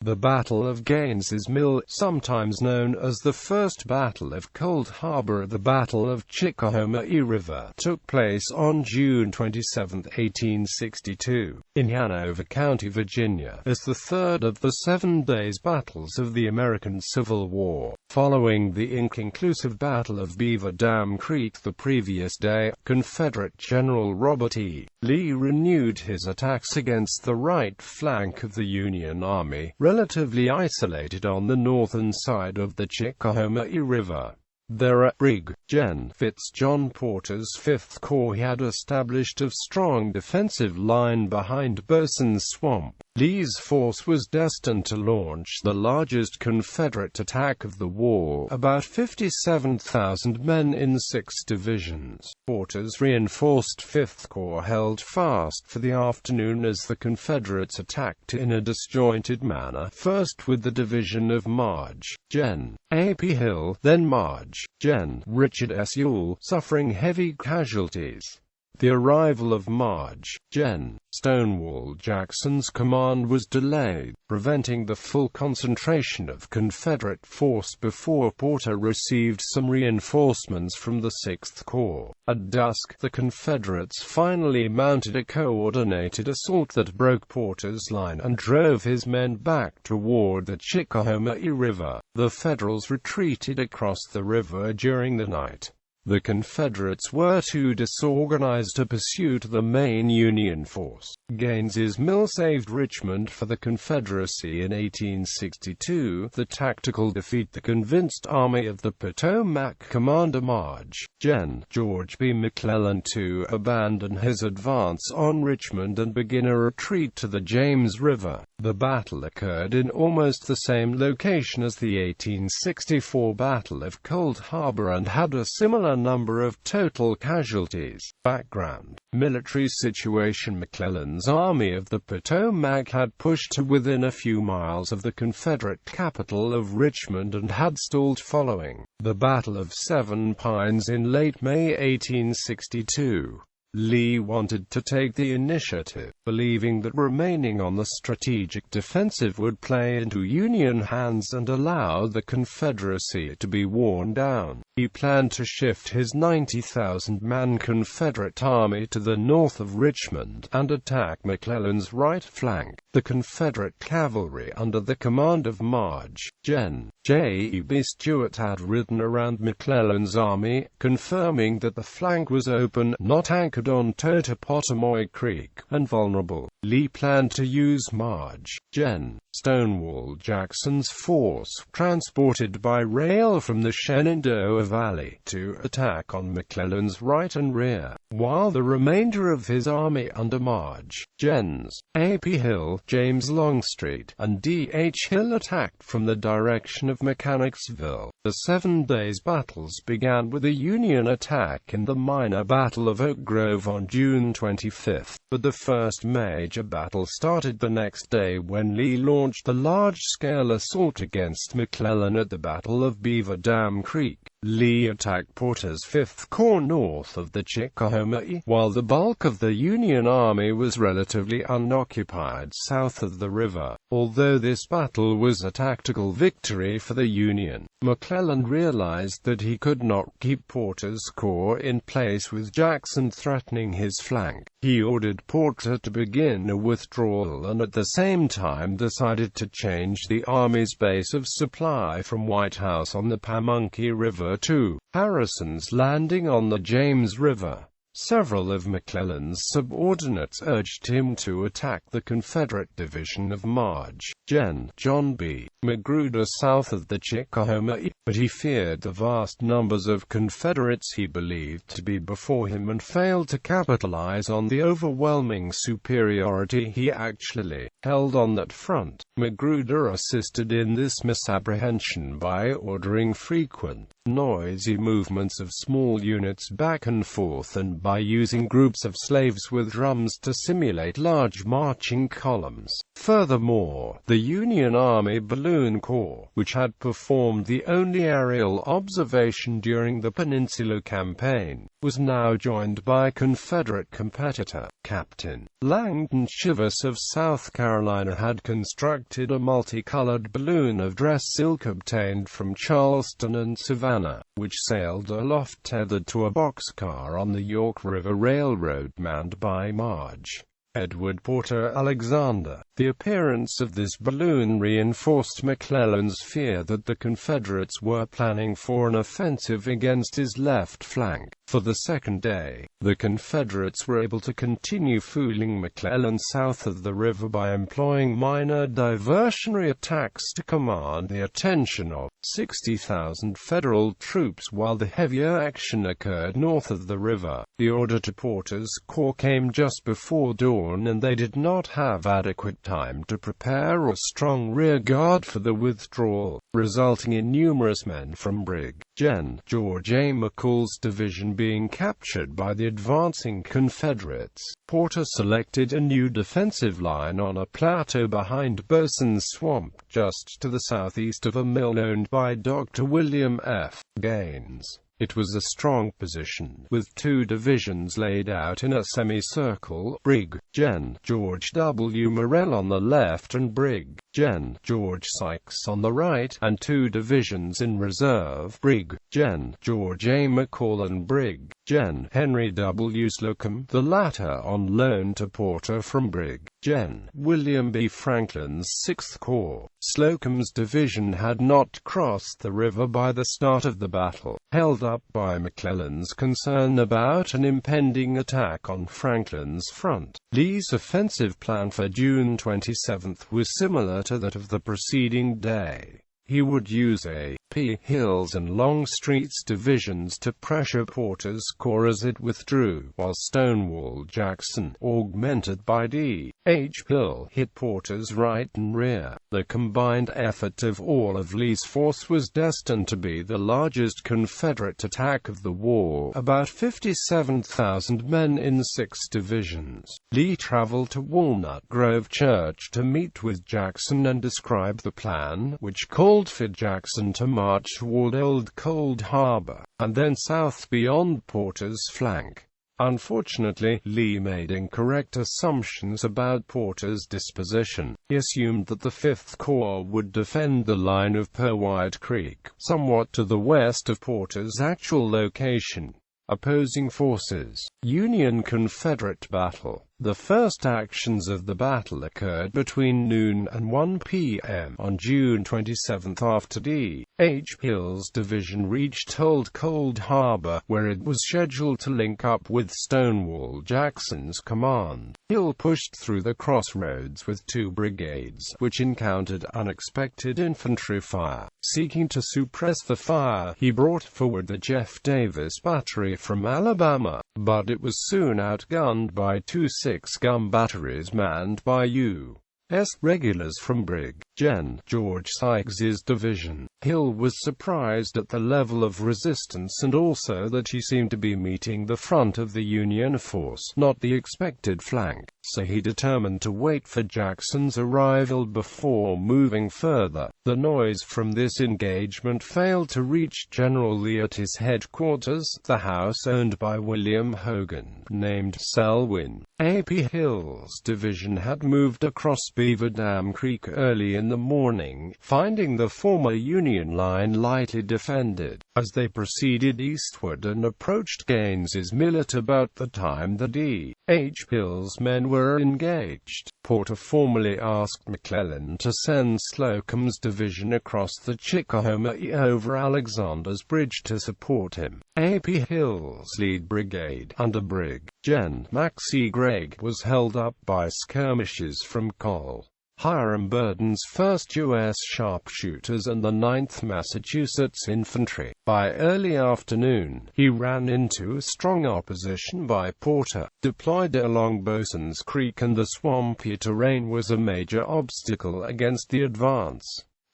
The Battle of Gaines's Mill, sometimes known as the First Battle of Cold Harbor, the Battle of Chickahominy River, took place on June 27, 1862, in Hanover County, Virginia, as the third of the 7 days battles of the American Civil War. Following the inconclusive Battle of Beaver Dam Creek the previous day, Confederate General Robert E. Lee renewed his attacks against the right flank of the Union Army, relatively isolated on the northern side of the Chickahominy River. There at Brig. Gen. John Porter's 5th Corps had established a strong defensive line behind Bosun's Swamp. Lee's force was destined to launch the largest Confederate attack of the war, about 57,000 men in 6 divisions. Porter's reinforced 5th Corps held fast for the afternoon as the Confederates attacked in a disjointed manner, first with the division of Marge. Gen. A.P. Hill, then Marge. Gen. Richard S. Ewell, suffering heavy casualties. The arrival of Marge. Gen. Stonewall Jackson's command was delayed, preventing the full concentration of Confederate force before Porter received some reinforcements from the 6th Corps. At dusk, the Confederates finally mounted a coordinated assault that broke Porter's line and drove his men back toward the Chickahominy River. The Federals retreated across the river during the night. The Confederates were too disorganized to pursue the main Union force. Gaines's Mill saved Richmond for the Confederacy in 1862. The tactical defeat the convinced Army of the Potomac Commander Marge. Gen. George B. McClellan to abandon his advance on Richmond and begin a retreat to the James River. The battle occurred in almost the same location as the 1864 Battle of Cold Harbor and had a similar number of total casualties. Background: military situation. McClellan's Army of the Potomac had pushed to within a few miles of the Confederate capital of Richmond and had stalled following the Battle of Seven Pines in late May 1862. Lee wanted to take the initiative, believing that remaining on the strategic defensive would play into Union hands and allow the Confederacy to be worn down. He planned to shift his 90,000-man Confederate army to the north of Richmond and attack McClellan's right flank. The Confederate cavalry under the command of Marge. Gen. J.E.B. Stuart had ridden around McClellan's army, confirming that the flank was open, not anchored on Totopotomoy Creek, and vulnerable. Lee planned to use Marge. Gen. Stonewall Jackson's force, transported by rail from the Shenandoah Valley, to attack on McClellan's right and rear, while the remainder of his army under Marge. Gens. A.P. Hill, James Longstreet, and D.H. Hill attacked from the direction of Mechanicsville. The 7 days battles began with a Union attack in the minor Battle of Oak Grove on June 25, but the first major battle started the next day when Lee launched the large-scale assault against McClellan at the Battle of Beaver Dam Creek. Lee attacked Porter's 5th Corps north of the Chickahominy, while the bulk of the Union Army was relatively unoccupied south of the river. Although this battle was a tactical victory for the Union, McClellan realized that he could not keep Porter's corps in place with Jackson threatening his flank. He ordered Porter to begin a withdrawal and at the same time decided to change the Army's base of supply from White House on the Pamunkey River to Harrison's Landing on the James River. Several of McClellan's subordinates urged him to attack the Confederate division of Marge. Gen. John B. Magruder south of the Chickahominy, but he feared the vast numbers of Confederates he believed to be before him and failed to capitalize on the overwhelming superiority he actually held on that front. Magruder assisted in this misapprehension by ordering frequent, noisy movements of small units back and forth and by using groups of slaves with drums to simulate large marching columns. Furthermore, the Union Army Balloon Corps, which had performed the only aerial observation during the Peninsula Campaign, was now joined by Confederate competitor. Captain Langdon Chivas of South Carolina had constructed a multicolored balloon of dress silk obtained from Charleston and Savannah, which sailed aloft tethered to a boxcar on the York River Railroad manned by Marge Edward Porter Alexander. The appearance of this balloon reinforced McClellan's fear that the Confederates were planning for an offensive against his left flank. For the second day, the Confederates were able to continue fooling McClellan south of the river by employing minor diversionary attacks to command the attention of 60,000 Federal troops while the heavier action occurred north of the river. The order to Porter's corps came just before dawn, and they did not have adequate time to prepare a strong rear guard for the withdrawal, resulting in numerous men from Brig. Gen. George A. McCall's division being captured by the advancing Confederates. Porter selected a new defensive line on a plateau behind Bosun's Swamp, just to the southeast of a mill owned by Dr. William F. Gaines. It was a strong position, with two divisions laid out in a semicircle, Brig. Gen. George W. Morrell on the left and Brig. Gen. George Sykes on the right, and two divisions in reserve, Brig. Gen. George A. McCall and Brig. Gen. Henry W. Slocum, the latter on loan to Porter from Brig. Gen. William B. Franklin's 6th Corps. Slocum's division had not crossed the river by the start of the battle, held up by McClellan's concern about an impending attack on Franklin's front. Lee's offensive plan for June 27 was similar to that of the preceding day. He would use A.P. Hill's and Longstreet's divisions to pressure Porter's corps as it withdrew, while Stonewall Jackson, augmented by D.H. Hill, hit Porter's right and rear. The combined effort of all of Lee's force was destined to be the largest Confederate attack of the war, about 57,000 men in 6 divisions. Lee traveled to Walnut Grove Church to meet with Jackson and describe the plan, which called for Jackson to march toward Old Cold Harbor, and then south beyond Porter's flank. Unfortunately, Lee made incorrect assumptions about Porter's disposition. He assumed that the 5th Corps would defend the line of Powhite Creek, somewhat to the west of Porter's actual location. Opposing forces. Union-Confederate battle. The first actions of the battle occurred between noon and 1 p.m. on June 27 after D.H. Hill's division reached Old Cold Harbor, where it was scheduled to link up with Stonewall Jackson's command. Hill pushed through the crossroads with 2 brigades, which encountered unexpected infantry fire. Seeking to suppress the fire, he brought forward the Jeff Davis battery from Alabama, but it was soon outgunned by 2 6-gun batteries manned by U.S. regulars from Brig. Gen. George Sykes's division. Hill was surprised at the level of resistance and also that he seemed to be meeting the front of the Union force, not the expected flank, so he determined to wait for Jackson's arrival before moving further. The noise from this engagement failed to reach General Lee at his headquarters, the house owned by William Hogan, named Selwyn. A.P. Hill's division had moved across Beaver Dam Creek early in the morning, finding the former Union line lightly defended. As they proceeded eastward and approached Gaines's mill at about the time that D.H. Hill's men were engaged, Porter formally asked McClellan to send Slocum's division across the Chickahominy over Alexander's Bridge to support him. A.P. Hill's lead brigade, under Brig. Gen. Max C. Gregg, was held up by skirmishes from Col. Hiram Burton's 1st U.S. Sharpshooters and the 9th Massachusetts Infantry. By early afternoon, he ran into strong opposition by Porter. Deployed along Bosun's Creek, and the swampy terrain was a major obstacle against the advance.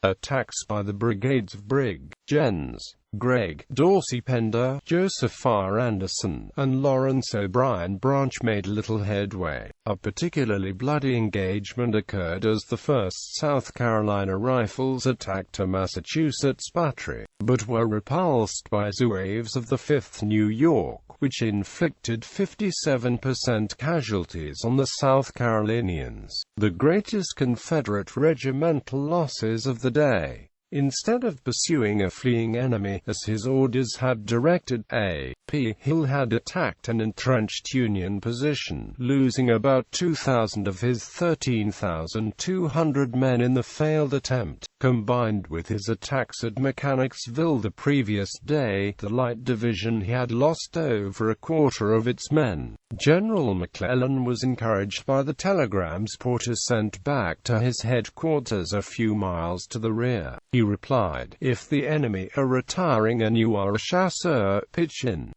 Attacks by the brigades of Brig. Gens. Gregg, Dorsey Pender, Joseph R. Anderson, and Lawrence O'Brien Branch made little headway. A particularly bloody engagement occurred as the 1st South Carolina Rifles attacked a Massachusetts battery, but were repulsed by Zouaves of the 5th New York, which inflicted 57% casualties on the South Carolinians, the greatest Confederate regimental losses of the day. Instead of pursuing a fleeing enemy, as his orders had directed, A.P. Hill had attacked an entrenched Union position, losing about 2,000 of his 13,200 men in the failed attempt. Combined with his attacks at Mechanicsville the previous day, the Light Division had lost over a quarter of its men. General McClellan was encouraged by the telegrams Porter sent back to his headquarters a few miles to the rear. He replied, "If the enemy are retiring and you are a chasseur, pitch in."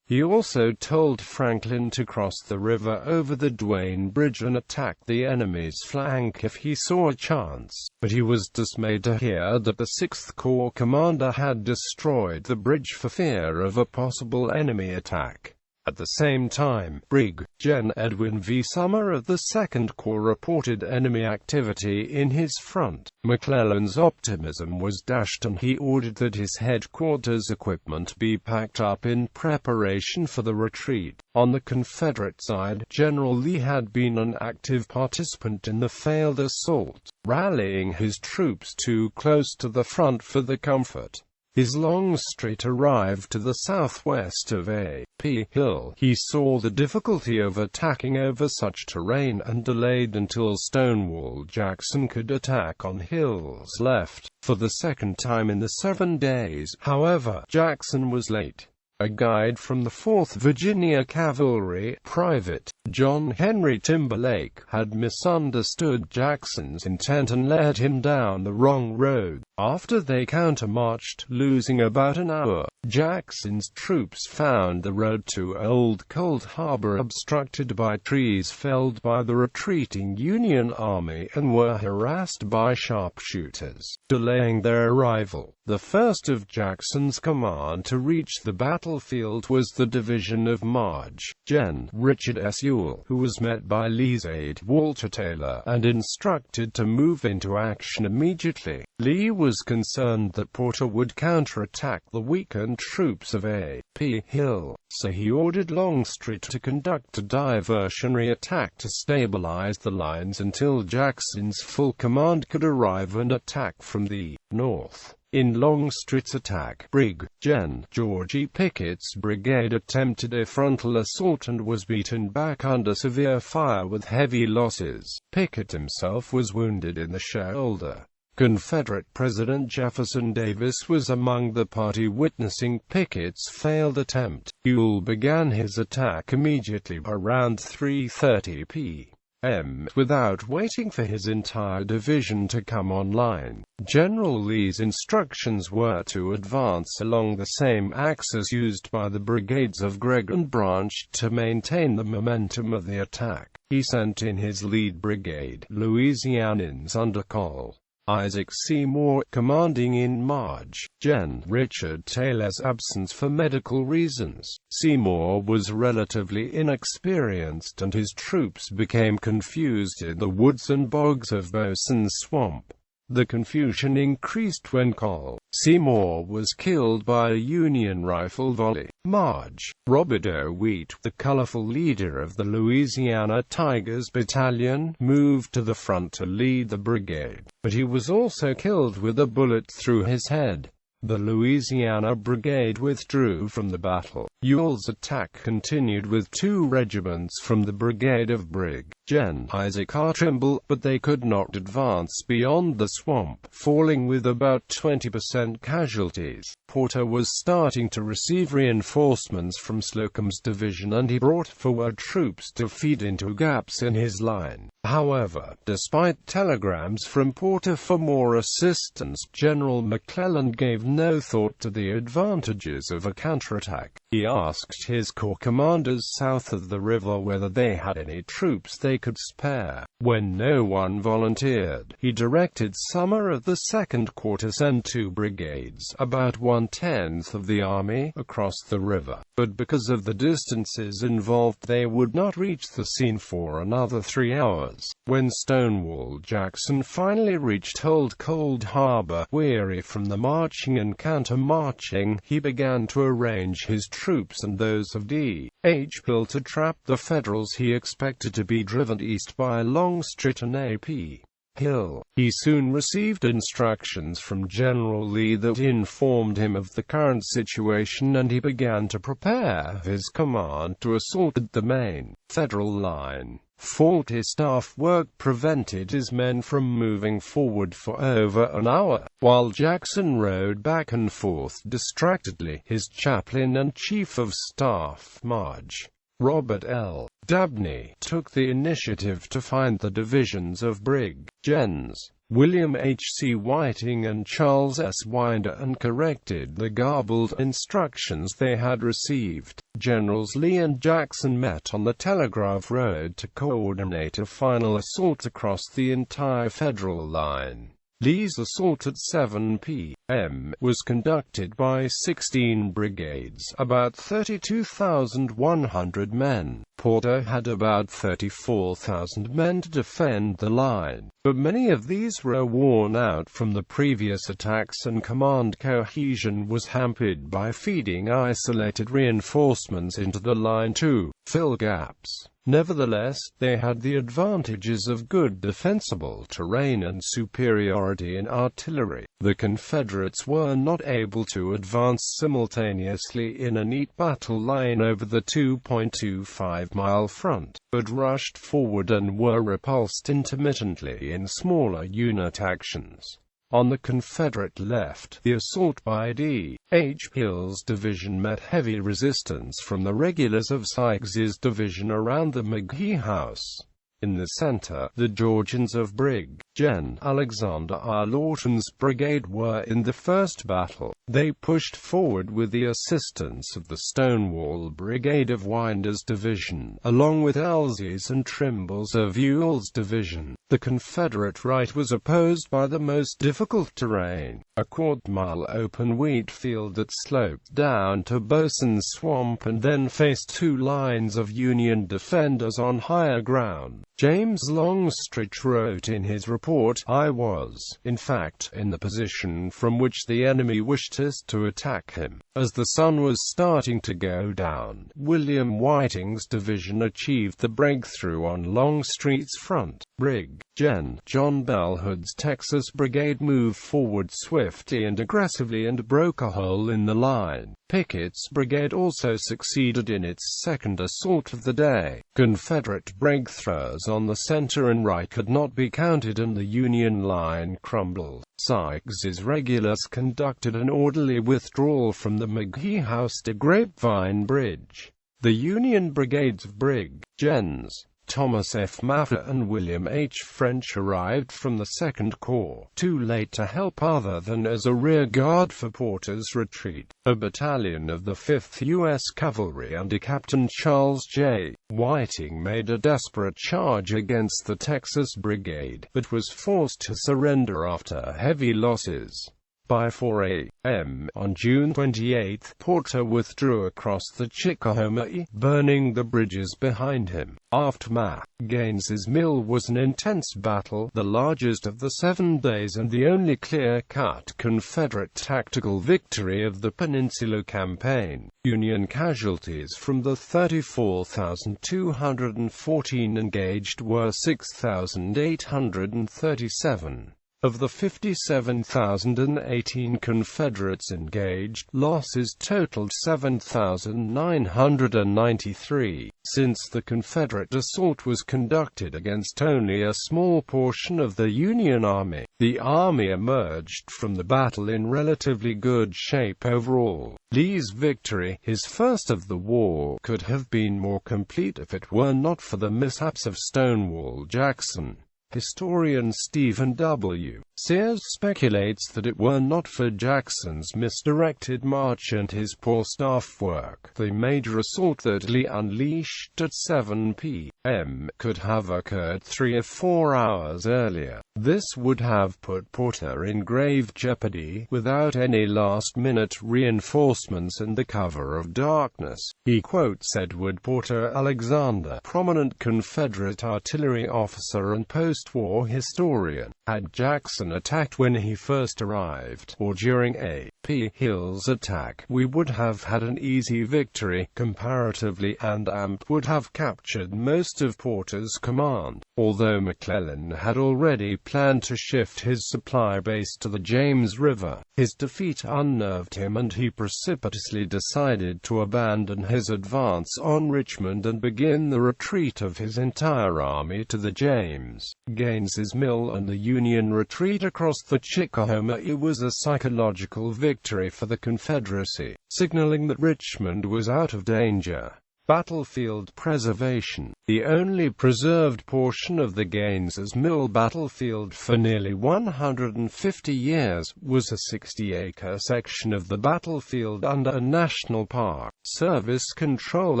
He also told Franklin to cross the river over the Duane Bridge and attack the enemy's flank if he saw a chance, but he was dismayed to hear that the 6th Corps commander had destroyed the bridge for fear of a possible enemy attack. At the same time, Brig. Gen. Edwin V. Summer of the 2nd Corps reported enemy activity in his front. McClellan's optimism was dashed and he ordered that his headquarters equipment be packed up in preparation for the retreat. On the Confederate side, General Lee had been an active participant in the failed assault, rallying his troops too close to the front for the comfort. His Longstreet arrived to the southwest of A.P. Hill. He saw the difficulty of attacking over such terrain and delayed until Stonewall Jackson could attack on Hill's left. For the second time in the 7 days, however, Jackson was late. A guide from the 4th Virginia Cavalry, Private John Henry Timberlake, had misunderstood Jackson's intent and led him down the wrong road. After they countermarched, losing about an hour, Jackson's troops found the road to Old Cold Harbor obstructed by trees felled by the retreating Union Army and were harassed by sharpshooters, delaying their arrival. The first of Jackson's command to reach the battlefield was the division of Marge. Gen. Richard S. Ewell, who was met by Lee's aide, Walter Taylor, and instructed to move into action immediately. Lee was concerned that Porter would counterattack the weakened troops of A.P. Hill, so he ordered Longstreet to conduct a diversionary attack to stabilize the lines until Jackson's full command could arrive and attack from the north. In Longstreet's attack, Brig. Gen. George E. Pickett's brigade attempted a frontal assault and was beaten back under severe fire with heavy losses. Pickett himself was wounded in the shoulder. Confederate President Jefferson Davis was among the party witnessing Pickett's failed attempt. Ewell began his attack immediately around 3:30 p.m. without waiting for his entire division to come online. General Lee's instructions were to advance along the same axis used by the brigades of Gregg and Branch to maintain the momentum of the attack. He sent in his lead brigade, Louisianans under Col. Isaac C. Moore, commanding in Marge. Gen. Richard Taylor's absence for medical reasons. Seymour was relatively inexperienced and his troops became confused in the woods and bogs of Bosun's Swamp. The confusion increased when Col. Seymour was killed by a Union rifle volley. Marge. Robert O. Wheat, the colorful leader of the Louisiana Tigers Battalion, moved to the front to lead the brigade, but he was also killed with a bullet through his head. The Louisiana Brigade withdrew from the battle. Ewell's attack continued with 2 regiments from the brigade of Brig. Gen. Isaac R. Trimble, but they could not advance beyond the swamp, falling with about 20% casualties. Porter was starting to receive reinforcements from Slocum's division and he brought forward troops to feed into gaps in his line. However, despite telegrams from Porter for more assistance, General McClellan gave no thought to the advantages of a counterattack. He He asked his corps commanders south of the river whether they had any troops they could spare. When no one volunteered, he directed Summer of the 2nd Corps to send 2 brigades, about 1/10 of the army, across the river. But because of the distances involved, they would not reach the scene for another 3 hours. When Stonewall Jackson finally reached Old Cold Harbor, weary from the marching and counter-marching, he began to arrange his troops and those of D.H. Hill to trap the Federals he expected to be driven east by Longstreet and A.P. Hill. He soon received instructions from General Lee that informed him of the current situation, and he began to prepare his command to assault the main Federal line. Faulty staff work prevented his men from moving forward for over an hour, while Jackson rode back and forth distractedly. His chaplain and chief of staff, Marge Robert L. Dabney, took the initiative to find the divisions of Brig. Gens. William H. C. Whiting and Charles S. Winder and corrected the garbled instructions they had received. Generals Lee and Jackson met on the Telegraph Road to coordinate a final assault across the entire Federal line. Lee's assault at 7 p.m. was conducted by 16 brigades, about 32,100 men. Porter had about 34,000 men to defend the line, but many of these were worn out from the previous attacks, and command cohesion was hampered by feeding isolated reinforcements into the line to fill gaps. Nevertheless, they had the advantages of good defensible terrain and superiority in artillery. The Confederates were not able to advance simultaneously in a neat battle line over the 2.25-mile front, but rushed forward and were repulsed intermittently in smaller unit actions. On the Confederate left, the assault by D.H. Hill's division met heavy resistance from the regulars of Sykes's division around the McGee House. In the center, the Georgians of Brig. Gen. Alexander R. Lawton's brigade were in the first battle. They pushed forward with the assistance of the Stonewall Brigade of Winder's division, along with Elzey's and Trimble's of Ewell's division. The Confederate right was opposed by the most difficult terrain, a quarter-mile open wheat field that sloped down to Bosun's Swamp and then faced 2 lines of Union defenders on higher ground. James Longstreet wrote in his report, "I was, in fact, in the position from which the enemy wished us to attack him." As the sun was starting to go down, William Whiting's division achieved the breakthrough on Longstreet's front. Brig. Gen. John Bell Hood's Texas Brigade moved forward swiftly and aggressively and broke a hole in the line. Pickett's brigade also succeeded in its second assault of the day. Confederate breakthroughs on the center and right could not be counted, and the Union line crumbled. Sykes's regulars conducted an orderly withdrawal from the McGee House to Grapevine Bridge. The Union brigades of Brig. Gens. Thomas F. Maffer and William H. French arrived from the 2nd Corps, too late to help other than as a rear guard for Porter's retreat. A battalion of the 5th U.S. Cavalry under Captain Charles J. Whiting made a desperate charge against the Texas Brigade, but was forced to surrender after heavy losses. By 4 a.m. on June 28, Porter withdrew across the Chickahominy, burning the bridges behind him. Aftermath. Gaines's Mill was an intense battle, the largest of the 7 days and the only clear-cut Confederate tactical victory of the Peninsula Campaign. Union casualties from the 34,214 engaged were 6,837. Of the 57,018 Confederates engaged, losses totaled 7,993. Since the Confederate assault was conducted against only a small portion of the Union Army, the Army emerged from the battle in relatively good shape overall. Lee's victory, his first of the war, could have been more complete if it were not for the mishaps of Stonewall Jackson. Historian Stephen W. Sears speculates that it were not for Jackson's misdirected march and his poor staff work, the major assault that Lee unleashed at 7 p.m. could have occurred 3 or 4 hours earlier. This would have put Porter in grave jeopardy, without any last-minute reinforcements and the cover of darkness. He quotes Edward Porter Alexander, prominent Confederate artillery officer and post-war historian. Had Jackson attacked when he first arrived, or during A.P. Hill's attack, we would have had an easy victory, comparatively, and AMP would have captured most of Porter's command. Although McClellan had already planned to shift his supply base to the James River, his defeat unnerved him and he precipitously decided to abandon his advance on Richmond and begin the retreat of his entire army to the James. Gaines's Mill and the Union retreat across the Chickahominy was a psychological victory for the Confederacy, signaling that Richmond was out of danger. Battlefield preservation. The only preserved portion of the Gaines's Mill battlefield for nearly 150 years was a 60-acre section of the battlefield under a National Park Service control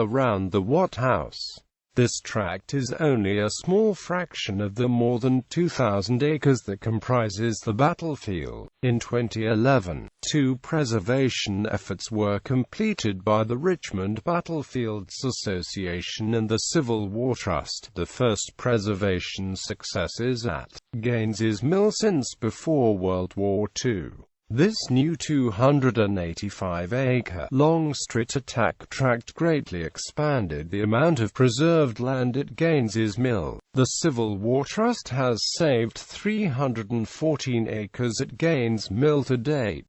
around the Watt House. This tract is only a small fraction of the more than 2,000 acres that comprises the battlefield. In 2011, 2 preservation efforts were completed by the Richmond Battlefields Association and the Civil War Trust, the first preservation successes at Gaines's Mill since before World War II. This new 285-acre Longstreet attack tract greatly expanded the amount of preserved land at Gaines's Mill. The Civil War Trust has saved 314 acres at Gaines Mill to date.